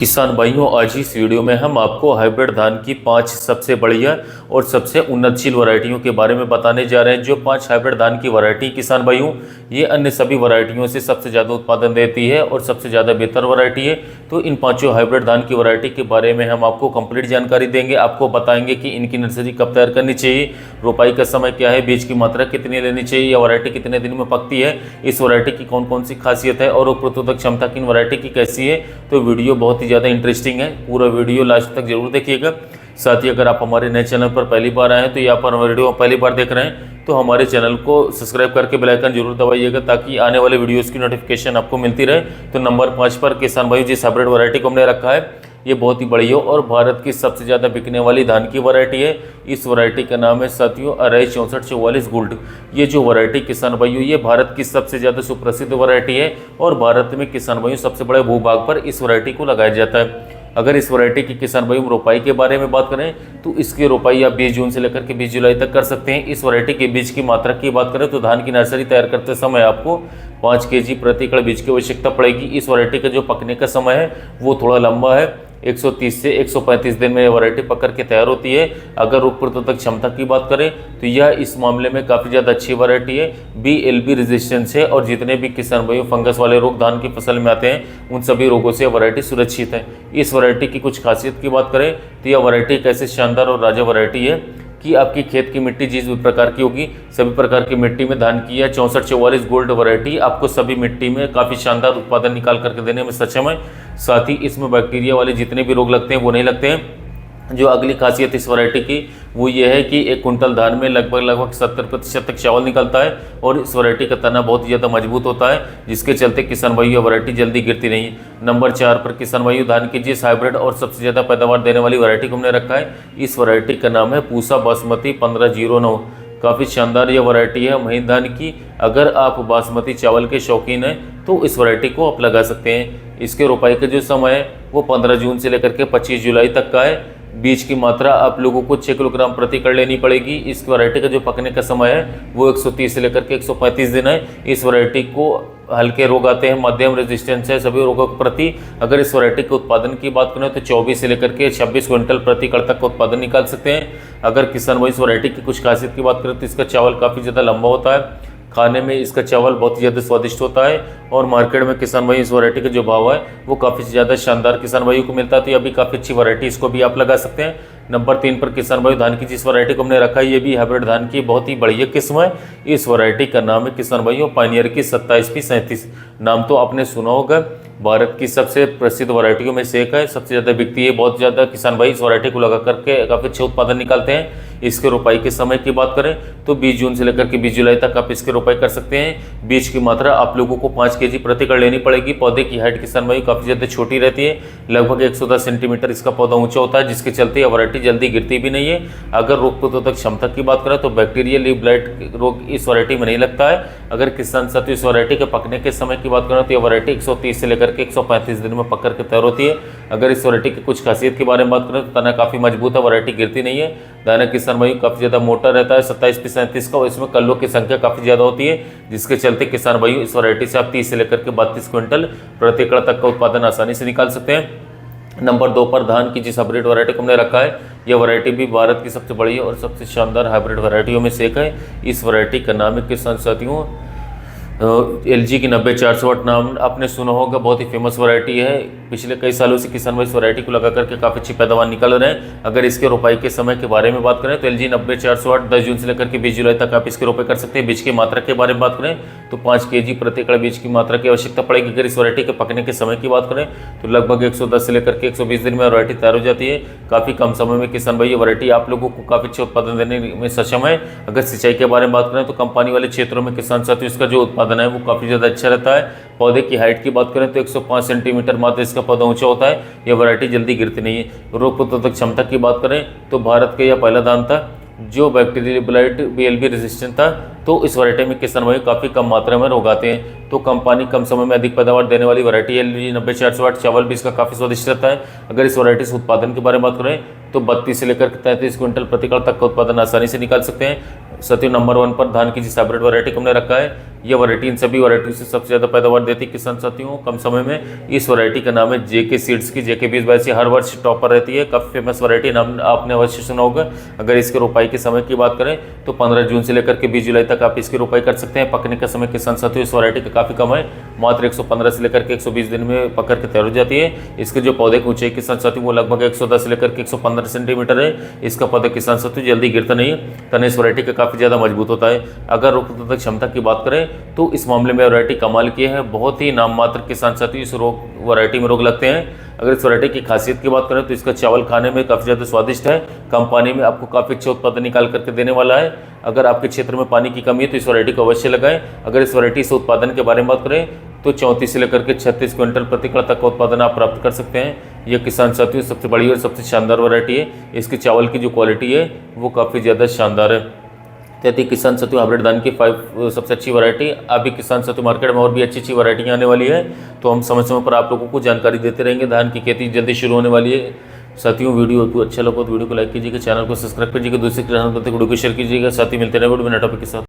किसान भाइयों, आज इस वीडियो में हम आपको हाइब्रिड धान की 5 सबसे बढ़िया और सबसे उन्नतशील वैरायटियों के बारे में बताने जा रहे हैं। जो 5 हाइब्रिड धान की वैरायटी किसान भाइयों, ये अन्य सभी वैरायटियों से सबसे ज़्यादा उत्पादन देती है और सबसे ज़्यादा बेहतर वैरायटी है। तो इन पांचों हाइब्रिड धान की वैरायटी के बारे में हम आपको कंप्लीट जानकारी देंगे। आपको बताएंगे कि इनकी नर्सरी कब तैयार करनी चाहिए, रोपाई का समय क्या है, बीज की मात्रा कितनी लेनी चाहिए, या वैरायटी कितने दिन में पकती है, इस वैरायटी की कौन कौन सी खासियत है और रोग प्रतिरोधक क्षमता की इन वैरायटी की कैसी है। तो वीडियो बहुत ही ज़्यादा इंटरेस्टिंग है, पूरा वीडियो लास्ट तक जरूर देखिएगा। साथ ही अगर आप हमारे नए चैनल पर पहली बार आए हैं, तो यहाँ पर वीडियो पहली बार देख रहे हैं, तो हमारे चैनल को सब्सक्राइब करके बेल आइकन जरूर दबाइएगा ताकि आने वाले वीडियोस की नोटिफिकेशन आपको मिलती रहे। तो नंबर 5 पर किसान भाई जिस हाइब्रिड वैरायटी को हमने रखा है, ये बहुत ही बढ़िया और भारत की सबसे ज़्यादा बिकने वाली धान की वैरायटी है। इस वैरायटी का नाम है साथियों अरई 6444 गोल्ड। ये जो वैरायटी किसान भाइयों, ये भारत की सबसे ज़्यादा सुप्रसिद्ध वैरायटी है और भारत में किसान भाइयों सबसे बड़े भूभाग पर इस वैरायटी को लगाया जाता है। अगर इस वैरायटी की किसान भाइयों रोपाई के बारे में बात करें, तो इसकी रोपाई आप 20 जून से लेकर के 20 जुलाई तक कर सकते हैं। इस वैरायटी के बीज की मात्रा की बात करें, तो धान की नर्सरी तैयार करते समय आपको 5 केजी प्रति एकड़ बीज की आवश्यकता पड़ेगी। इस वैरायटी का जो पकने का समय है वो थोड़ा लंबा है, 130 से 135 दिन में वैरायटी पक करके तैयार होती है। अगर रोग प्रतिरोधक क्षमता की बात करें, तो यह इस मामले में काफ़ी ज़्यादा अच्छी वैरायटी है, BLB रेजिस्टेंस है और जितने भी किसान भाइयों फंगस वाले रोग धान की फसल में आते हैं, उन सभी रोगों से वैरायटी सुरक्षित है। इस वैरायटी की कुछ खासियत की बात करें, तो यह वैरायटी एक ऐसी शानदार और राजा वैरायटी है कि आपकी खेत की मिट्टी जिस भी प्रकार की होगी, सभी प्रकार की मिट्टी में धान की है 6444 गोल्ड वैरायटी आपको सभी मिट्टी में काफ़ी शानदार उत्पादन निकाल करके देने में सक्षम है। साथ ही इसमें बैक्टीरिया वाले जितने भी रोग लगते हैं वो नहीं लगते हैं। जो अगली खासियत इस वैरायटी की वो ये है कि 1 कुंटल धान में लगभग 70% तक चावल निकलता है और इस वैरायटी का तना बहुत ही ज़्यादा मजबूत होता है, जिसके चलते किसान भाइयों वैरायटी जल्दी गिरती नहीं है। नंबर 4 पर किसान भाइयों धान की जिस हाइब्रिड और सबसे ज़्यादा पैदावार देने वाली वैरायटी को हमने रखा है, इस वैरायटी का नाम है पूसा बासमती 1509। काफ़ी शानदार ये वैरायटी है महीन धान की। अगर आप बासमती चावल के शौकीन हैं तो इस वैरायटी को आप लगा सकते हैं। इसके रोपाई का जो समय है वो 15 जून से लेकर के 25 जुलाई तक का है। बीज की मात्रा आप लोगों को 6 किलोग्राम प्रति एकड़ लेनी पड़ेगी। इस वैरायटी का जो पकने का समय है वो 130 से लेकर के 135 दिन है। इस वैरायटी को हल्के रोग आते हैं, मध्यम रेजिस्टेंस है सभी रोगों के प्रति। अगर इस वैरायटी के उत्पादन की बात करें, तो 24 से लेकर के 26 क्विंटल प्रति एकड़ तक का उत्पादन निकाल सकते हैं। अगर किसान भाई इस वैरायटी की कुछ खासियत की बात करें, तो इसका चावल काफ़ी ज़्यादा लंबा होता है, खाने में इसका चावल बहुत ही ज़्यादा स्वादिष्ट होता है और मार्केट में किसान भाई इस वैरायटी का जो भाव है वो काफ़ी ज़्यादा शानदार किसान भाइयों को मिलता है। तो यह भी काफ़ी अच्छी वैरायटी, इसको भी आप लगा सकते हैं। नंबर 3 पर किसान भाई धान की जिस वैरायटी को हमने रखा है, ये भी हाइब्रिड धान की बहुत ही बढ़िया किस्म है। इस वैरायटी का नाम है किसान भाइयों पायनियर की 27P37। नाम तो आपने सुना होगा, भारत की सबसे प्रसिद्ध वैरायटियों में से एक है, सबसे ज़्यादा बिकती है। बहुत ज़्यादा किसान भाई इस वैरायटी को लगा करके काफ़ी अच्छे उत्पादन निकालते हैं। इसके रोपाई के समय की बात करें, तो 20 जून से लेकर के 20 जुलाई तक आप इसकी रोपाई कर सकते हैं। बीज की मात्रा आप लोगों को 5 केजी प्रति एकड़ लेनी पड़ेगी। पौधे की हाइट किसान भाई काफ़ी ज़्यादा छोटी रहती है, लगभग 110 सेंटीमीटर इसका पौधा ऊंचा होता है, जिसके चलते यह वैरायटी जल्दी गिरती भी नहीं है। अगर रोग प्रतिरोधक क्षमता की बात करें, तो बैक्टीरियल लीफ ब्लाइट रोग इस वैरायटी में नहीं लगता है। अगर किसान साथी इस वैरायटी के पकने के समय की बात करें, तो यह वैरायटी 130 से लेकर के 135 दिन में पक करके तैयार होती है। अगर इस वैरायटी की कुछ खासियत के बारे में बात करें, तो तना काफ़ी मजबूत है, वैरायटी गिरती नहीं है। दाना किसान भाई काफ़ी ज़्यादा मोटा रहता है 27P37 का, और इसमें कल्लों की संख्या काफ़ी ज़्यादा होती है, जिसके चलते किसान भाई इस वैरायटी से आप 30 से लेकर के 32 क्विंटल प्रति एकड़ तक का उत्पादन आसानी से निकाल सकते हैं। नंबर 2 पर धान की जिस हाइब्रिड वैरायटी को हमने रखा है, यह वैरायटी भी भारत की सबसे बड़ी और सबसे शानदार हाइब्रिड वैरायटियों में से एक है। इस वैरायटी का नाम है किसान साथियों LG की 90408। नाम आपने सुना होगा, बहुत ही फेमस वैरायटी है। पिछले कई सालों से किसान भाई इस वैरायटी को लगा करके काफ़ी अच्छी पैदावार निकल रहे हैं। अगर इसके रोपाई के समय के बारे में बात करें, तो LG 90408 10 जून से लेकर के 20 जुलाई तक आप इसकी रोपाई कर सकते हैं। बीज की मात्रा के बारे में बात करें, तो 5 केजी प्रति एकड़ बीज की मात्रा की आवश्यकता पड़ेगी। अगर इस वैरायटी के पकने के समय की बात करें, तो लगभग 110 से लेकर के 120 दिन में वैरायटी तैयार हो जाती है। काफ़ी कम समय में किसान भाई ये वैरायटी आप लोगों को काफ़ी अच्छा उत्पादन देने में सक्षम है। अगर सिंचाई के बारे में बात करें, तो कंपानी वाले क्षेत्रों में किसान साथी इसका जो उत्पादन है वो काफ़ी ज़्यादा अच्छा रहता है। पौधे की हाइट की बात करें, तो 105 सेंटीमीटर मात्र इसका पौधा ऊंचा होता है। यह वैरायटी जल्दी गिरती नहीं है। रोग प्रतिरोधक क्षमता की बात करें, तो भारत का यह पहला धान था जो बैक्टीरियल ब्लाइट BLB रेजिस्टेंट था। तो इस वैरायटी में किसान भाई काफ़ी कम मात्रा में रोग आते हैं। तो कंपनी कम समय में अधिक पैदावार देने वाली वैरायटी है LG 90408। चावल भी इसका काफ़ी स्वादिष्ट रहता है। अगर इस वैरायटी से उत्पादन के बारे में बात करें, तो 32 से लेकर 33 क्विंटल प्रति एकड़ तक का उत्पादन आसानी से निकाल सकते हैं। साथियों, नंबर 1 पर धान की जिस हाइब्रिड वैरायटी को हमने रखा है, यह वैरायटी इन सभी वैरायटियों से सबसे ज़्यादा पैदावार देती है किसान साथियों कम समय में। इस वैरायटी का नाम है जेके सीड्स की। जेके 2082 हर वर्ष टॉपर रहती है, काफ़ी फेमस वैरायटी, नाम आपने अवश्य सुना होगा। अगर इसके रोपाई के समय की बात करें तो 15 जून से लेकर के 20 जुलाई तक आप इसकी रोपाई कर सकते हैं। पकने का समय किसान साथियों इस वैरायटी का काफ़ी कम है, मात्र 115 से लेकर के 120 दिन में पकड़ के तैयार हो जाती है। इसके जो पौधे की ऊंचाई किसान साथियों वो लगभग 110 से लेकर के 115 सेंटीमीटर है। इसका पौधा किसान साथियों जल्दी गिरता नहीं है, तने इस वैरायटी का काफ़ी ज़्यादा मजबूत होता है। अगर रोग प्रतिरोधक क्षमता की बात करें तो इस मामले में वैरायटी कमाल की है, बहुत ही नाम मात्र किसान साथियों इस रोग वैरायटी में रोग लगते हैं। अगर इस वैरायटी की खासियत की बात करें तो इसका चावल खाने में काफ़ी ज़्यादा स्वादिष्ट है, कम पानी में आपको काफ़ी अच्छा उत्पादन निकाल करके देने वाला है। अगर आपके क्षेत्र में पानी की कमी है तो इस वैरायटी को अवश्य लगाएं। अगर इस वैरायटी से उत्पादन के बारे में बात करें तो 34 से लेकर के 36 क्विंटल प्रति एकड़ तक का उत्पादन आप प्राप्त कर सकते हैं। यह किसान साथियों सबसे बड़ी और सबसे शानदार वैरायटी है। इसके चावल की जो क्वालिटी है वो काफ़ी ज़्यादा शानदार है। कहती किसान साथियों हाइब्रिड धान की 5 सबसे अच्छी वैरायटी। अभी किसान साथियों मार्केट में और भी अच्छी अच्छी वैरायटियाँ आने वाली है, तो हम समय समय पर आप लोगों को जानकारी देते रहेंगे। धान की खेती जल्दी शुरू होने वाली है। साथियों वीडियो को अच्छा लगा तो वीडियो को लाइक कीजिएगा, चैनल को सब्सक्राइब कीजिएगा, दूसरे चैनल पर वीडियो को शेयर कीजिएगा। साथ ही मिलते रहे वीडियो में नए टॉपिक के साथ।